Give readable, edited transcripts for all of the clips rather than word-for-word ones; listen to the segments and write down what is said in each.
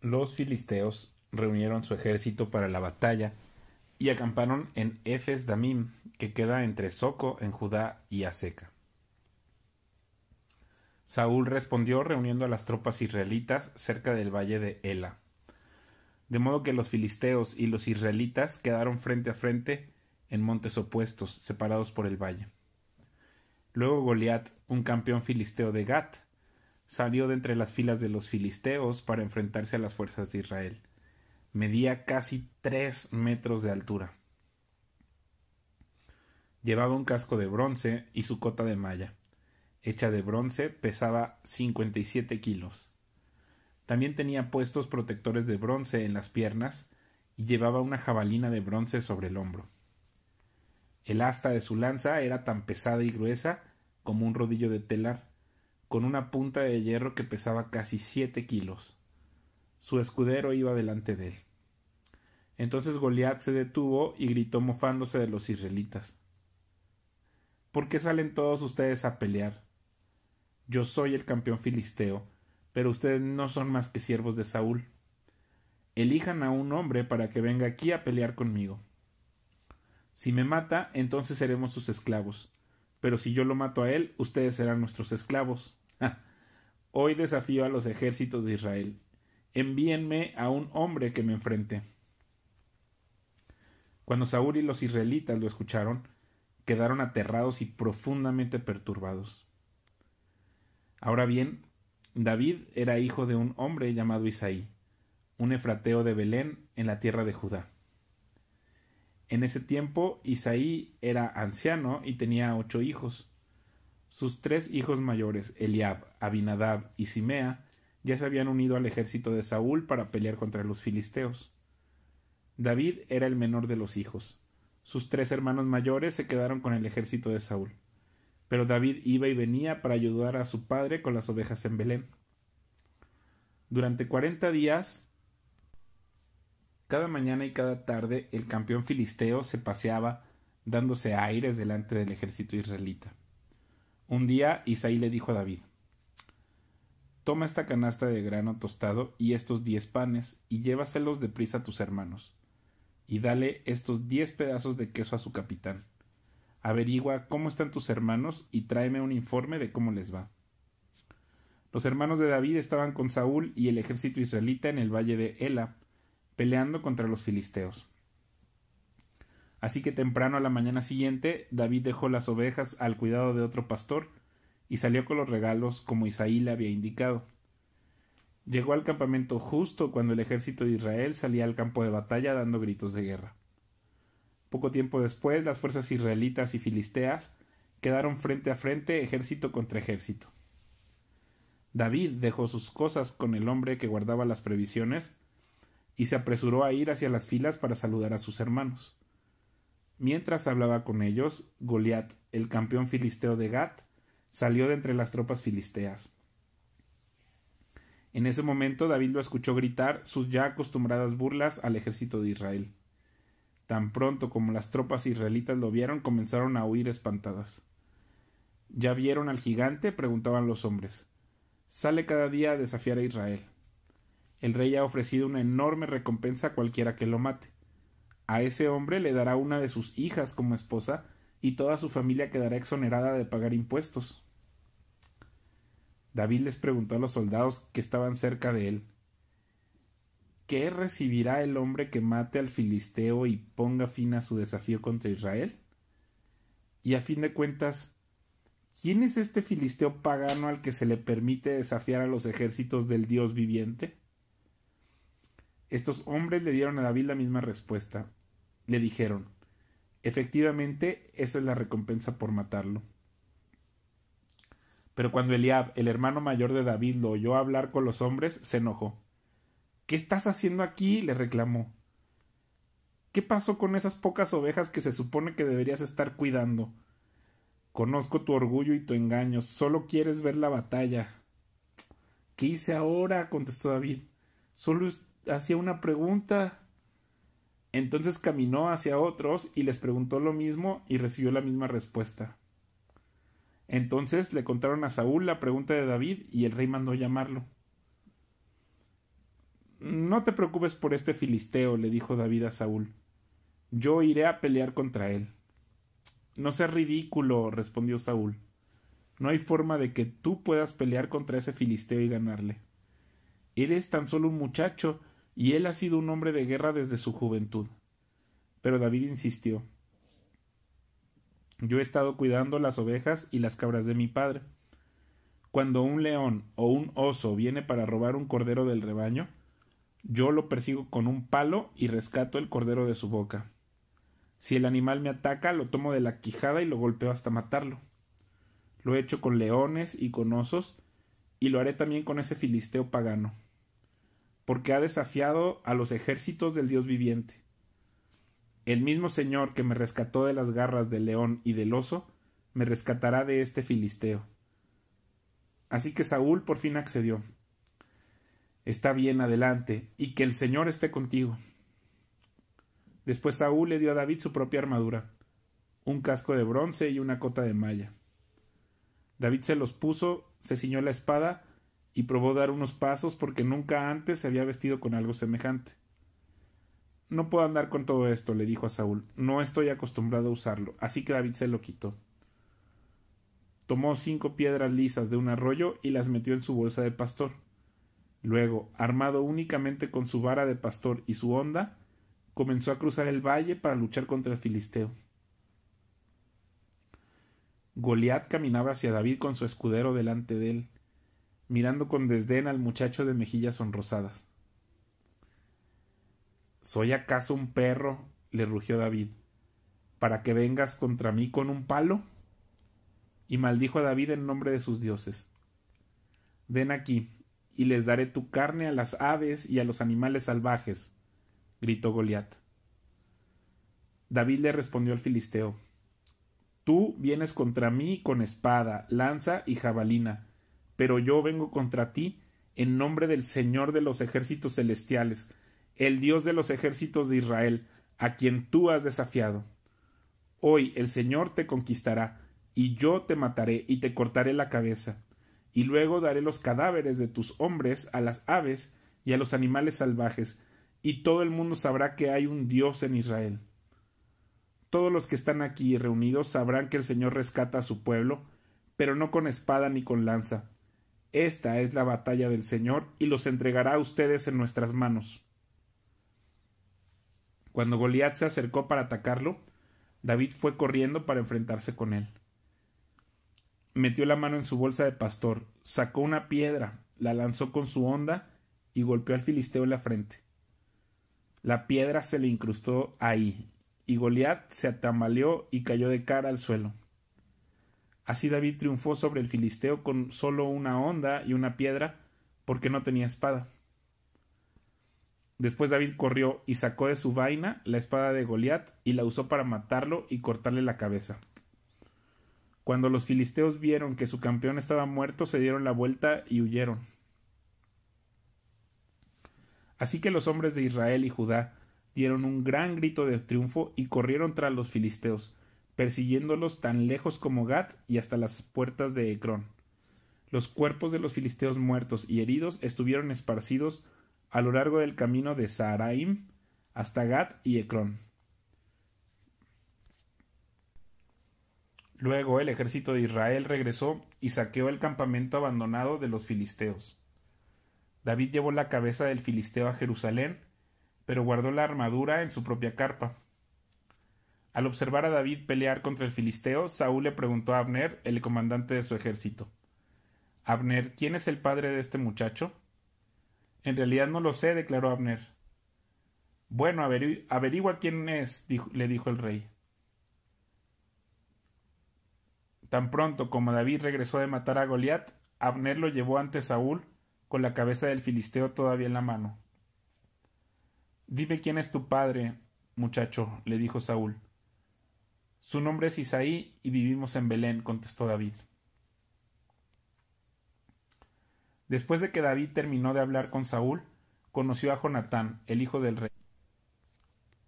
Los filisteos reunieron su ejército para la batalla y acamparon en Efes Damim, que queda entre Soco en Judá y Aseca. Saúl respondió reuniendo a las tropas israelitas cerca del valle de Ela. De modo que los filisteos y los israelitas quedaron frente a frente en montes opuestos, separados por el valle. Luego Goliat, un campeón filisteo de Gat, salió de entre las filas de los filisteos para enfrentarse a las fuerzas de Israel. Medía casi 3 metros de altura. Llevaba un casco de bronce y su cota de malla, hecha de bronce, pesaba 57 kilos. También tenía puestos protectores de bronce en las piernas y llevaba una jabalina de bronce sobre el hombro. El asta de su lanza era tan pesada y gruesa como un rodillo de telar, con una punta de hierro que pesaba casi 7 kilos. Su escudero iba delante de él. Entonces Goliat se detuvo y gritó mofándose de los israelitas: ¿Por qué salen todos ustedes a pelear? Yo soy el campeón filisteo, pero ustedes no son más que siervos de Saúl. Elijan a un hombre para que venga aquí a pelear conmigo. Si me mata, entonces seremos sus esclavos, pero si yo lo mato a él, ustedes serán nuestros esclavos. Hoy desafío a los ejércitos de Israel. Envíenme a un hombre que me enfrente. Cuando Saúl y los israelitas lo escucharon, quedaron aterrados y profundamente perturbados. Ahora bien, David era hijo de un hombre llamado Isaí, un efrateo de Belén en la tierra de Judá. En ese tiempo Isaí era anciano y tenía 8 hijos. Sus 3 hijos mayores, Eliab, Abinadab y Simea, ya se habían unido al ejército de Saúl para pelear contra los filisteos. David era el menor de los hijos. Sus 3 hermanos mayores se quedaron con el ejército de Saúl, pero David iba y venía para ayudar a su padre con las ovejas en Belén. Durante 40 días, cada mañana y cada tarde, el campeón filisteo se paseaba dándose aires delante del ejército israelita. Un día Isaí le dijo a David: Toma esta canasta de grano tostado y estos 10 panes y llévaselos deprisa a tus hermanos, y dale estos 10 pedazos de queso a su capitán. Averigua cómo están tus hermanos y tráeme un informe de cómo les va. Los hermanos de David estaban con Saúl y el ejército israelita en el valle de Ela, peleando contra los filisteos. Así que temprano a la mañana siguiente, David dejó las ovejas al cuidado de otro pastor y salió con los regalos como Isaí le había indicado. Llegó al campamento justo cuando el ejército de Israel salía al campo de batalla dando gritos de guerra. Poco tiempo después, las fuerzas israelitas y filisteas quedaron frente a frente, ejército contra ejército. David dejó sus cosas con el hombre que guardaba las provisiones y se apresuró a ir hacia las filas para saludar a sus hermanos. Mientras hablaba con ellos, Goliat, el campeón filisteo de Gat, salió de entre las tropas filisteas. En ese momento David lo escuchó gritar sus ya acostumbradas burlas al ejército de Israel. Tan pronto como las tropas israelitas lo vieron, comenzaron a huir espantadas. ¿Ya vieron al gigante?, preguntaban los hombres. Sale cada día a desafiar a Israel. El rey ha ofrecido una enorme recompensa a cualquiera que lo mate. A ese hombre le dará una de sus hijas como esposa y toda su familia quedará exonerada de pagar impuestos. David les preguntó a los soldados que estaban cerca de él: ¿Qué recibirá el hombre que mate al filisteo y ponga fin a su desafío contra Israel? Y a fin de cuentas, ¿quién es este filisteo pagano al que se le permite desafiar a los ejércitos del Dios viviente? Estos hombres le dieron a David la misma respuesta. Le dijeron: efectivamente, esa es la recompensa por matarlo. Pero cuando Eliab, el hermano mayor de David, lo oyó hablar con los hombres, se enojó. ¿Qué estás haciendo aquí?, le reclamó. ¿Qué pasó con esas pocas ovejas que se supone que deberías estar cuidando? Conozco tu orgullo y tu engaño, solo quieres ver la batalla. ¿Qué hice ahora?, contestó David. Solo hacía una pregunta. Entonces caminó hacia otros y les preguntó lo mismo y recibió la misma respuesta. Entonces le contaron a Saúl la pregunta de David y el rey mandó llamarlo. No te preocupes por este filisteo, le dijo David a Saúl. Yo iré a pelear contra él. No seas ridículo, respondió Saúl. No hay forma de que tú puedas pelear contra ese filisteo y ganarle. Eres tan solo un muchacho, y él ha sido un hombre de guerra desde su juventud. Pero David insistió. Yo he estado cuidando las ovejas y las cabras de mi padre. Cuando un león o un oso viene para robar un cordero del rebaño, yo lo persigo con un palo y rescato el cordero de su boca. Si el animal me ataca, lo tomo de la quijada y lo golpeo hasta matarlo. Lo he hecho con leones y con osos, y lo haré también con ese filisteo pagano, porque ha desafiado a los ejércitos del Dios viviente. El mismo Señor que me rescató de las garras del león y del oso, me rescatará de este filisteo. Así que Saúl por fin accedió. Está bien, adelante, y que el Señor esté contigo. Después Saúl le dio a David su propia armadura, un casco de bronce y una cota de malla. David se los puso, se ciñó la espada y probó dar unos pasos porque nunca antes se había vestido con algo semejante. No puedo andar con todo esto, le dijo a Saúl. No estoy acostumbrado a usarlo. Así que David se lo quitó. Tomó 5 piedras lisas de un arroyo y las metió en su bolsa de pastor. Luego, armado únicamente con su vara de pastor y su honda, comenzó a cruzar el valle para luchar contra el filisteo. Goliat caminaba hacia David con su escudero delante de él, mirando con desdén al muchacho de mejillas sonrosadas. ¿Soy acaso un perro? Le rugió David, ¿para que vengas contra mí con un palo? Y maldijo a David en nombre de sus dioses. Ven aquí, y les daré tu carne a las aves y a los animales salvajes, gritó Goliat. David le respondió al filisteo. Tú vienes contra mí con espada, lanza y jabalina, pero yo vengo contra ti en nombre del Señor de los ejércitos celestiales, el Dios de los ejércitos de Israel, a quien tú has desafiado. Hoy el Señor te conquistará, y yo te mataré y te cortaré la cabeza, y luego daré los cadáveres de tus hombres a las aves y a los animales salvajes, y todo el mundo sabrá que hay un Dios en Israel. Todos los que están aquí reunidos sabrán que el Señor rescata a su pueblo, pero no con espada ni con lanza. Esta es la batalla del Señor, y los entregará a ustedes en nuestras manos. Cuando Goliat se acercó para atacarlo, David fue corriendo para enfrentarse con él. Metió la mano en su bolsa de pastor, sacó una piedra, la lanzó con su honda y golpeó al filisteo en la frente. La piedra se le incrustó ahí, y Goliat se atambaleó y cayó de cara al suelo. Así David triunfó sobre el filisteo con solo una honda y una piedra, porque no tenía espada. Después David corrió y sacó de su vaina la espada de Goliat y la usó para matarlo y cortarle la cabeza. Cuando los filisteos vieron que su campeón estaba muerto, se dieron la vuelta y huyeron. Así que los hombres de Israel y Judá dieron un gran grito de triunfo y corrieron tras los filisteos, persiguiéndolos tan lejos como Gat y hasta las puertas de Ecrón. Los cuerpos de los filisteos muertos y heridos estuvieron esparcidos a lo largo del camino de Saharaim hasta Gat y Ecrón. Luego el ejército de Israel regresó y saqueó el campamento abandonado de los filisteos. David llevó la cabeza del filisteo a Jerusalén, pero guardó la armadura en su propia carpa. Al observar a David pelear contra el filisteo, Saúl le preguntó a Abner, el comandante de su ejército: Abner, ¿quién es el padre de este muchacho? En realidad no lo sé, declaró Abner. Bueno, averigua quién es, le dijo el rey. Tan pronto como David regresó de matar a Goliat, Abner lo llevó ante Saúl con la cabeza del filisteo todavía en la mano. Dime quién es tu padre, muchacho, le dijo Saúl. Su nombre es Isaí y vivimos en Belén, contestó David. Después de que David terminó de hablar con Saúl, conoció a Jonatán, el hijo del rey.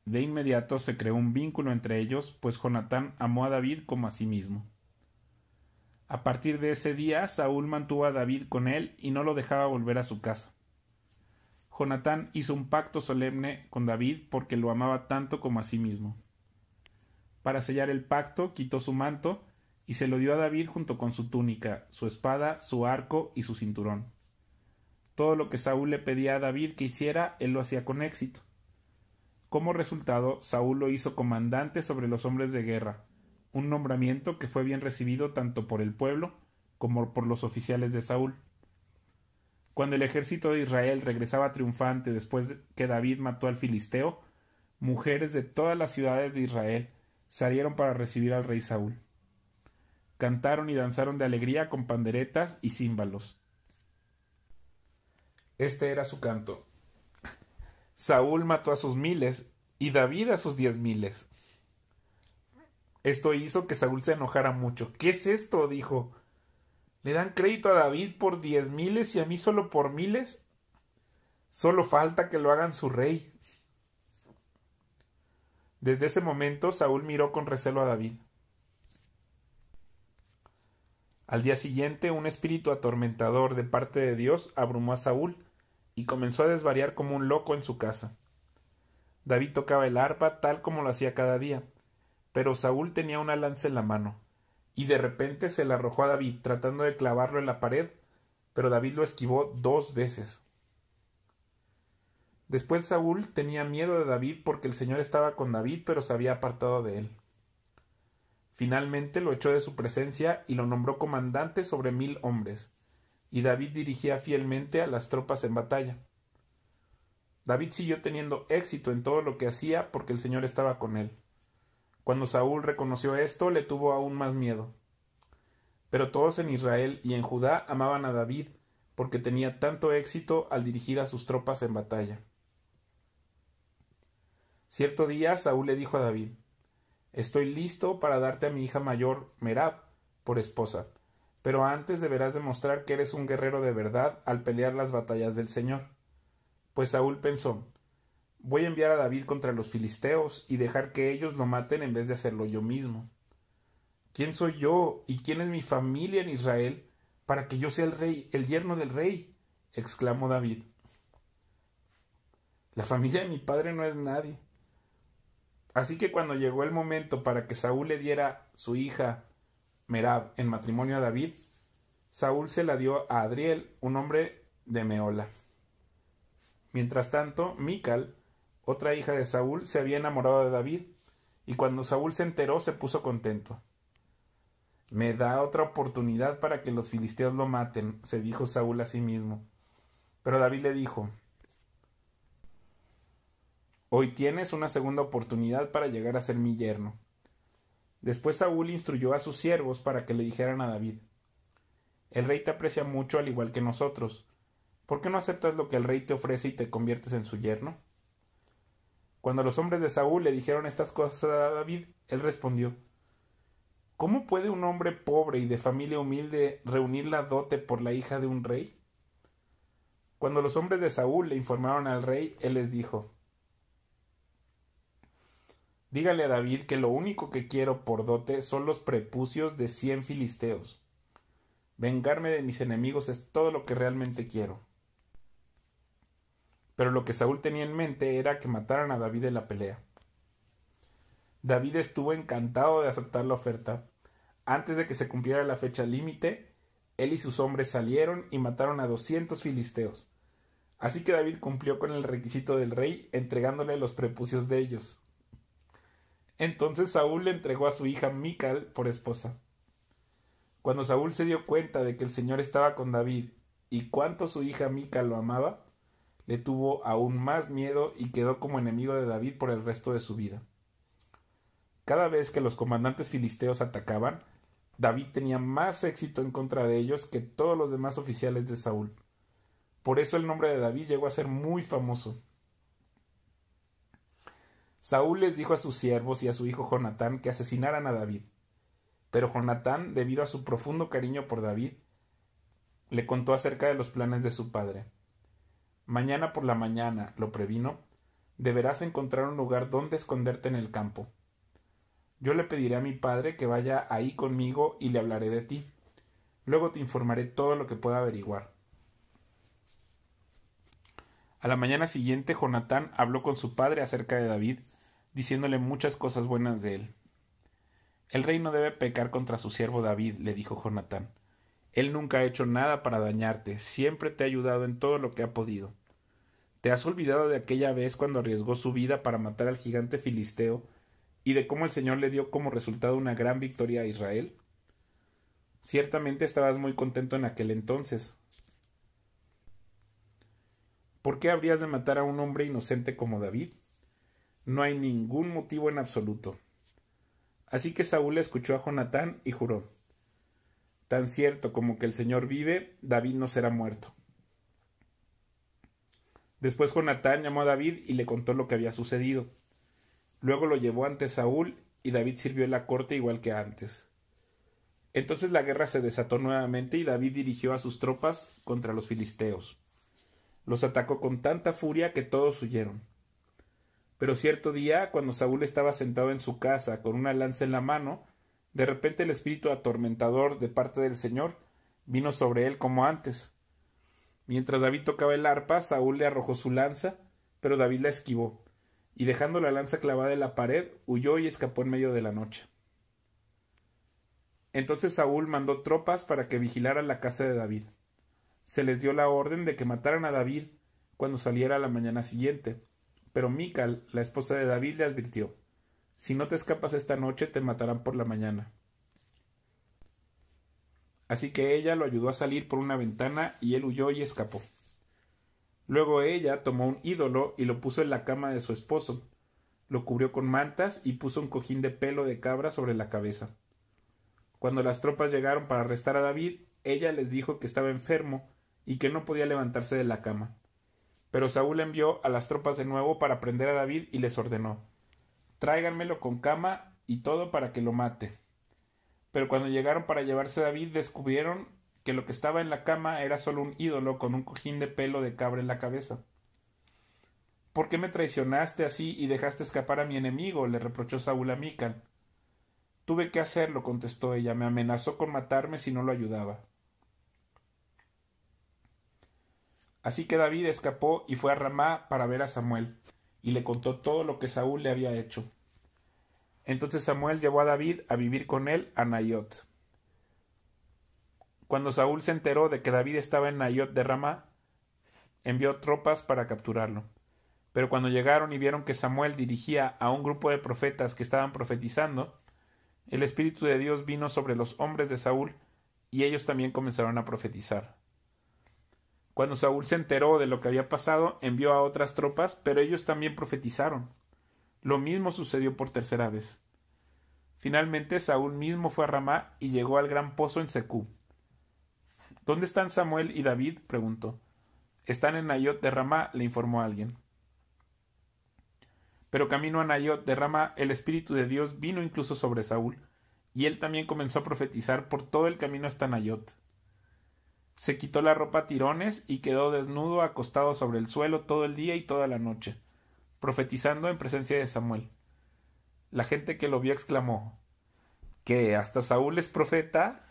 De inmediato se creó un vínculo entre ellos, pues Jonatán amó a David como a sí mismo. A partir de ese día, Saúl mantuvo a David con él y no lo dejaba volver a su casa. Jonatán hizo un pacto solemne con David porque lo amaba tanto como a sí mismo. Para sellar el pacto, quitó su manto y se lo dio a David junto con su túnica, su espada, su arco y su cinturón. Todo lo que Saúl le pedía a David que hiciera, él lo hacía con éxito. Como resultado, Saúl lo hizo comandante sobre los hombres de guerra, un nombramiento que fue bien recibido tanto por el pueblo como por los oficiales de Saúl. Cuando el ejército de Israel regresaba triunfante después de que David mató al filisteo, mujeres de todas las ciudades de Israel salieron para recibir al rey Saúl. Cantaron y danzaron de alegría con panderetas y címbalos. Este era su canto. Saúl mató a sus 1000 y David a sus 10,000. Esto hizo que Saúl se enojara mucho. ¿Qué es esto?, dijo. ¿Le dan crédito a David por 10,000 y a mí solo por 1000? Solo falta que lo hagan su rey. Desde ese momento Saúl miró con recelo a David. Al día siguiente, un espíritu atormentador de parte de Dios abrumó a Saúl y comenzó a desvariar como un loco en su casa. David tocaba el arpa tal como lo hacía cada día, pero Saúl tenía una lanza en la mano, y de repente se la arrojó a David, tratando de clavarlo en la pared, pero David lo esquivó 2 veces. Después Saúl tenía miedo de David porque el Señor estaba con David, pero se había apartado de él. Finalmente lo echó de su presencia y lo nombró comandante sobre 1000 hombres, y David dirigía fielmente a las tropas en batalla. David siguió teniendo éxito en todo lo que hacía porque el Señor estaba con él. Cuando Saúl reconoció esto, le tuvo aún más miedo. Pero todos en Israel y en Judá amaban a David porque tenía tanto éxito al dirigir a sus tropas en batalla. Cierto día Saúl le dijo a David: «Estoy listo para darte a mi hija mayor, Merab, por esposa, pero antes deberás demostrar que eres un guerrero de verdad al pelear las batallas del Señor». Pues Saúl pensó: «Voy a enviar a David contra los filisteos y dejar que ellos lo maten en vez de hacerlo yo mismo. ¿Quién soy yo y quién es mi familia en Israel para que yo sea el rey, el yerno del rey?», exclamó David. «La familia de mi padre no es nadie». Así que cuando llegó el momento para que Saúl le diera su hija Merab en matrimonio a David, Saúl se la dio a Adriel, un hombre de Meola. Mientras tanto, Mical, otra hija de Saúl, se había enamorado de David, y cuando Saúl se enteró se puso contento. «Me da otra oportunidad para que los filisteos lo maten», se dijo Saúl a sí mismo. Pero David le dijo: «Hoy tienes una segunda oportunidad para llegar a ser mi yerno». Después Saúl instruyó a sus siervos para que le dijeran a David: «El rey te aprecia mucho al igual que nosotros. ¿Por qué no aceptas lo que el rey te ofrece y te conviertes en su yerno?». Cuando los hombres de Saúl le dijeron estas cosas a David, él respondió: «¿Cómo puede un hombre pobre y de familia humilde reunir la dote por la hija de un rey?». Cuando los hombres de Saúl le informaron al rey, él les dijo: «Dígale a David que lo único que quiero por dote son los prepucios de 100 filisteos. Vengarme de mis enemigos es todo lo que realmente quiero». Pero lo que Saúl tenía en mente era que mataran a David en la pelea. David estuvo encantado de aceptar la oferta. Antes de que se cumpliera la fecha límite, él y sus hombres salieron y mataron a 200 filisteos. Así que David cumplió con el requisito del rey, entregándole los prepucios de ellos. Entonces Saúl le entregó a su hija Mical por esposa. Cuando Saúl se dio cuenta de que el Señor estaba con David y cuánto su hija Mical lo amaba, le tuvo aún más miedo y quedó como enemigo de David por el resto de su vida. Cada vez que los comandantes filisteos atacaban, David tenía más éxito en contra de ellos que todos los demás oficiales de Saúl. Por eso el nombre de David llegó a ser muy famoso. Saúl les dijo a sus siervos y a su hijo Jonatán que asesinaran a David. Pero Jonatán, debido a su profundo cariño por David, le contó acerca de los planes de su padre. «Mañana por la mañana», lo previno, «deberás encontrar un lugar donde esconderte en el campo. Yo le pediré a mi padre que vaya ahí conmigo y le hablaré de ti. Luego te informaré todo lo que pueda averiguar». A la mañana siguiente, Jonatán habló con su padre acerca de David, diciéndole muchas cosas buenas de él. El rey no debe pecar contra su siervo David, le dijo Jonatán. Él nunca ha hecho nada para dañarte, siempre te ha ayudado en todo lo que ha podido. ¿Te has olvidado de aquella vez cuando arriesgó su vida para matar al gigante filisteo y de cómo el Señor le dio como resultado una gran victoria a Israel? Ciertamente estabas muy contento en aquel entonces. ¿Por qué habrías de matar a un hombre inocente como David? No hay ningún motivo en absoluto. Así que Saúl escuchó a Jonatán y juró: tan cierto como que el Señor vive, David no será muerto. Después Jonatán llamó a David y le contó lo que había sucedido. Luego lo llevó ante Saúl y David sirvió en la corte igual que antes. Entonces la guerra se desató nuevamente y David dirigió a sus tropas contra los filisteos. Los atacó con tanta furia que todos huyeron. Pero cierto día, cuando Saúl estaba sentado en su casa con una lanza en la mano, de repente el espíritu atormentador de parte del Señor vino sobre él como antes. Mientras David tocaba el arpa, Saúl le arrojó su lanza, pero David la esquivó, y dejando la lanza clavada en la pared, huyó y escapó en medio de la noche. Entonces Saúl mandó tropas para que vigilaran la casa de David. Se les dio la orden de que mataran a David cuando saliera a la mañana siguiente, pero Mical, la esposa de David, le advirtió: si no te escapas esta noche, te matarán por la mañana. Así que ella lo ayudó a salir por una ventana y él huyó y escapó. Luego ella tomó un ídolo y lo puso en la cama de su esposo, lo cubrió con mantas y puso un cojín de pelo de cabra sobre la cabeza. Cuando las tropas llegaron para arrestar a David, ella les dijo que estaba enfermo y que no podía levantarse de la cama. Pero Saúl envió a las tropas de nuevo para prender a David y les ordenó: tráiganmelo con cama y todo para que lo mate. Pero cuando llegaron para llevarse a David, descubrieron que lo que estaba en la cama era solo un ídolo con un cojín de pelo de cabra en la cabeza. ¿Por qué me traicionaste así y dejaste escapar a mi enemigo?, le reprochó Saúl a Mical. Tuve que hacerlo, contestó ella, me amenazó con matarme si no lo ayudaba. Así que David escapó y fue a Ramá para ver a Samuel, y le contó todo lo que Saúl le había hecho. Entonces Samuel llevó a David a vivir con él a Naiot. Cuando Saúl se enteró de que David estaba en Naiot de Ramá, envió tropas para capturarlo. Pero cuando llegaron y vieron que Samuel dirigía a un grupo de profetas que estaban profetizando, el Espíritu de Dios vino sobre los hombres de Saúl, y ellos también comenzaron a profetizar. Cuando Saúl se enteró de lo que había pasado, envió a otras tropas, pero ellos también profetizaron. Lo mismo sucedió por tercera vez. Finalmente Saúl mismo fue a Ramá y llegó al gran pozo en Secú. ¿Dónde están Samuel y David?, preguntó. Están en Naiot de Ramá, le informó alguien. Pero camino a Naiot de Ramá, el Espíritu de Dios vino incluso sobre Saúl, y él también comenzó a profetizar por todo el camino hasta Naiot. Se quitó la ropa a tirones y quedó desnudo acostado sobre el suelo todo el día y toda la noche, profetizando en presencia de Samuel. La gente que lo vio exclamó: ¿qué, hasta Saúl es profeta?